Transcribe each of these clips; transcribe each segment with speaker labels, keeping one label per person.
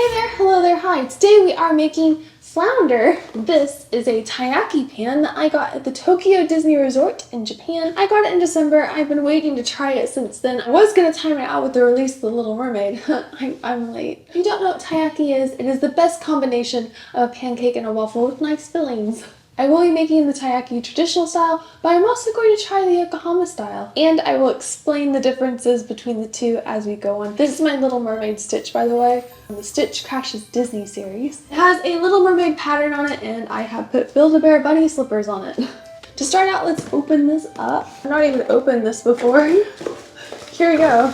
Speaker 1: Hey there, hello there, hi. Today we are making flounder. This is a taiyaki pan that I got at the Tokyo Disney Resort in Japan. I got it in December. I've been waiting to try it since then. I was going to time it out with the release of The Little Mermaid. I'm late. If you don't know what taiyaki is, it is the best combination of a pancake and a waffle with nice fillings. I will be making the taiyaki traditional style, but I'm also going to try the Yokohama style. And I will explain the differences between the two as we go on. This is my Little Mermaid Stitch, by the way. The Stitch Crashes Disney series. It has a Little Mermaid pattern on it, and I have put Build-A-Bear bunny slippers on it. To start out, let's open this up. I've not even opened this before. Here we go.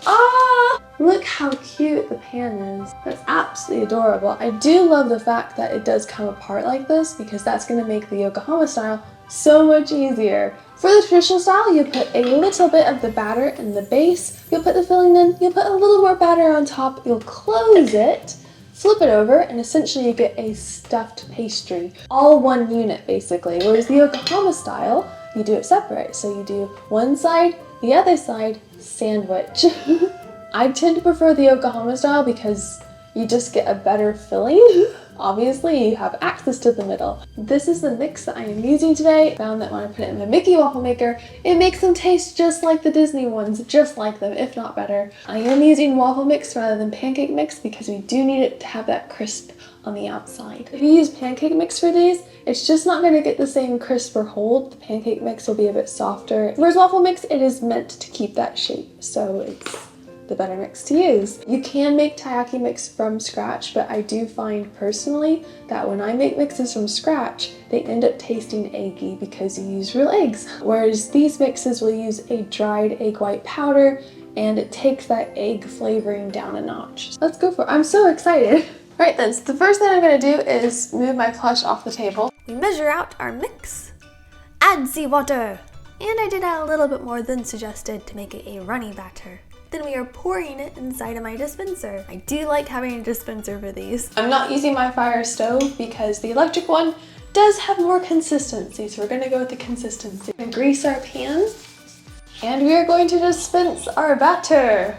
Speaker 1: Ah! Look how cute the pan is. That's absolutely adorable. I do love the fact that it does come apart like this because that's going to make the Yokohama style so much easier. For the traditional style, you put a little bit of the batter in the base, you'll put the filling in, you'll put a little more batter on top, you'll close it, flip it over, and essentially you get a stuffed pastry. All one unit basically, whereas the Yokohama style, you do it separate. So you do one side, the other side, sandwich. I tend to prefer the Yokohama style because you just get a better filling. Obviously, you have access to the middle. This is the mix that I am using today. I found that when I put it in the Mickey waffle maker, it makes them taste just like the Disney ones, just like them, if not better. I am using waffle mix rather than pancake mix because we do need it to have that crisp on the outside. If you use pancake mix for these, it's just not going to get the same crisp or hold. The pancake mix will be a bit softer. Whereas waffle mix, it is meant to keep that shape, so it's the better mix to use. You can make taiyaki mix from scratch, but I do find personally that when I make mixes from scratch, they end up tasting eggy because you use real eggs. Whereas these mixes will use a dried egg white powder and it takes that egg flavoring down a notch. Let's go for it. I'm so excited. All right then, so the first thing I'm gonna do is move my plush off the table.
Speaker 2: We measure out our mix, add seawater, and I did add a little bit more than suggested to make it a runny batter. Then we are pouring it inside of my dispenser. I do like having a dispenser for these.
Speaker 1: I'm not using my fire stove because the electric one does have more consistency, so we're gonna go with the consistency. We're gonna grease our pan, and we are going to dispense our batter.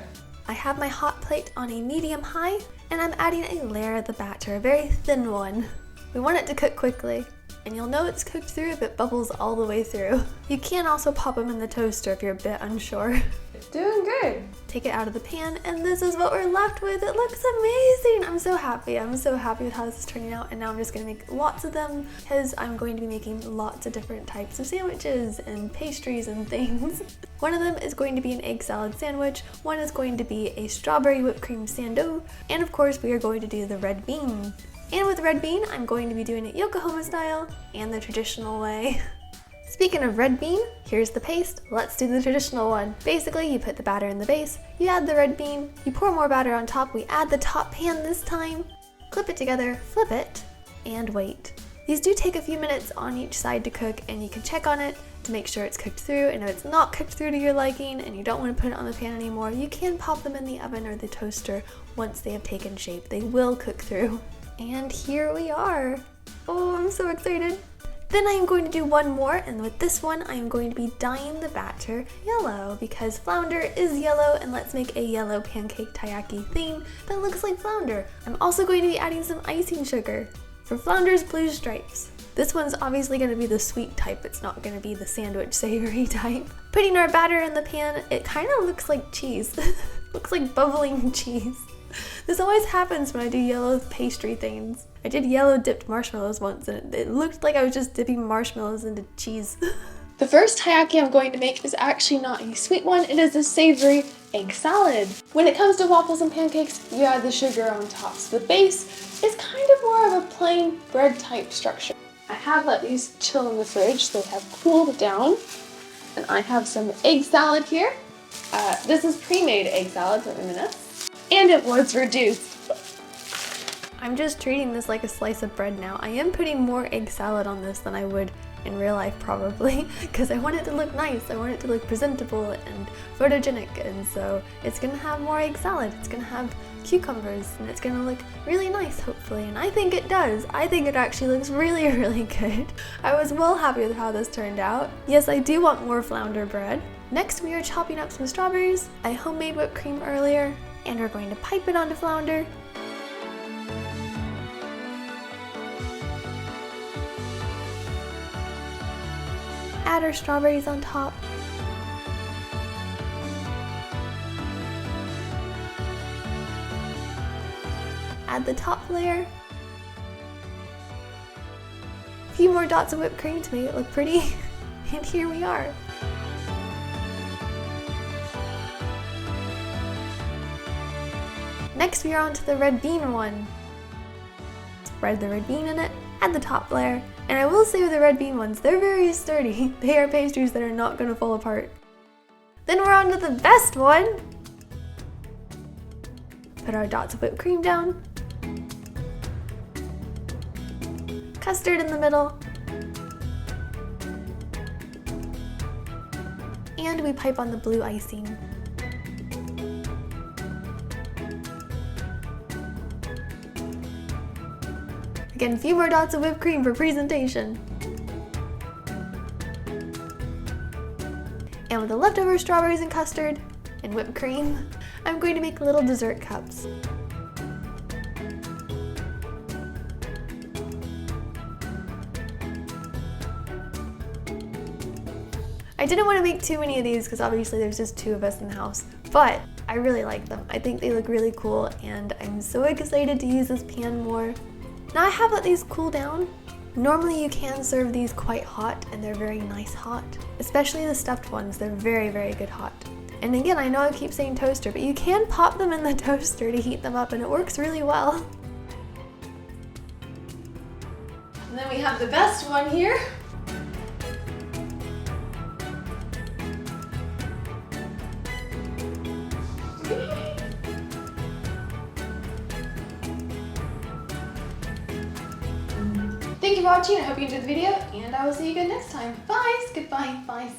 Speaker 2: I have my hot plate on a medium high, and I'm adding a layer of the batter, a very thin one. We want it to cook quickly, and you'll know it's cooked through if it bubbles all the way through. You can also pop them in the toaster if you're a bit unsure.
Speaker 1: Doing good.
Speaker 2: Take it out of the pan, and this is what we're left with. It looks amazing. I'm so happy. I'm so happy with how this is turning out, and now I'm just gonna make lots of them because I'm going to be making lots of different types of sandwiches and pastries and things. One of them is going to be an egg salad sandwich, one is going to be a strawberry whipped cream sando, and of course we are going to do the red bean. And with red bean, I'm going to be doing it Yokohama style and the traditional way. Speaking of red bean, here's the paste. Let's do the traditional one. Basically, you put the batter in the base, you add the red bean, you pour more batter on top, we add the top pan this time, clip it together, flip it, and wait. These do take a few minutes on each side to cook, and you can check on it to make sure it's cooked through, and if it's not cooked through to your liking and you don't want to put it on the pan anymore, you can pop them in the oven or the toaster once they have taken shape. They will cook through. And here we are. Oh, I'm so excited. Then I am going to do one more, and with this one I am going to be dyeing the batter yellow because flounder is yellow, and let's make a yellow pancake taiyaki theme that looks like flounder. I'm also going to be adding some icing sugar for flounder's blue stripes. This one's obviously going to be the sweet type, it's not going to be the sandwich savory type. Putting our batter in the pan, it kind of looks like cheese. Looks like bubbling cheese. This always happens when I do yellow pastry things. I did yellow dipped marshmallows once and it looked like I was just dipping marshmallows into cheese.
Speaker 1: The first taiyaki I'm going to make is actually not a sweet one, it is a savory egg salad. When it comes to waffles and pancakes, you add the sugar on top. So the base is kind of more of a plain bread type structure. I have let these chill in the fridge, so they have cooled down. And I have some egg salad here. This is pre-made egg salad from M&S. And it was reduced.
Speaker 2: I'm just treating this like a slice of bread now. I am putting more egg salad on this than I would in real life probably because I want it to look nice. I want it to look presentable and photogenic, and so it's gonna have more egg salad. It's gonna have cucumbers and it's gonna look really nice hopefully, and I think it does. I think it actually looks really, really good. I was well happy with how this turned out. Yes, I do want more flounder bread. Next we are chopping up some strawberries. I homemade whipped cream earlier, and we're going to pipe it onto flounder. add our strawberries on top. Add the top layer. A few more dots of whipped cream to make it look pretty. And here we are. Next we are on to the red bean one. Spread the red bean in it, add the top layer, and I will say with the red bean ones, they're very sturdy. They are pastries that are not going to fall apart. Then we're on to the best one. Put our dots of whipped cream down. Custard in the middle. And we pipe on the blue icing. Again, a few more dots of whipped cream for presentation. And with the leftover strawberries and custard and whipped cream, I'm going to make little dessert cups. I didn't want to make too many of these because obviously there's just 2 of us in the house, but I really like them. I think they look really cool and I'm so excited to use this pan more. Now I have let these cool down. Normally you can serve these quite hot and they're very nice hot. Especially the stuffed ones, they're very, very good hot. And again, I know I keep saying toaster, but you can pop them in the toaster to heat them up and it works really well.
Speaker 1: And then we have the best one here. Thank you for watching. I hope you enjoyed the video, and I will see you again next time. Bye. Goodbye. Bye.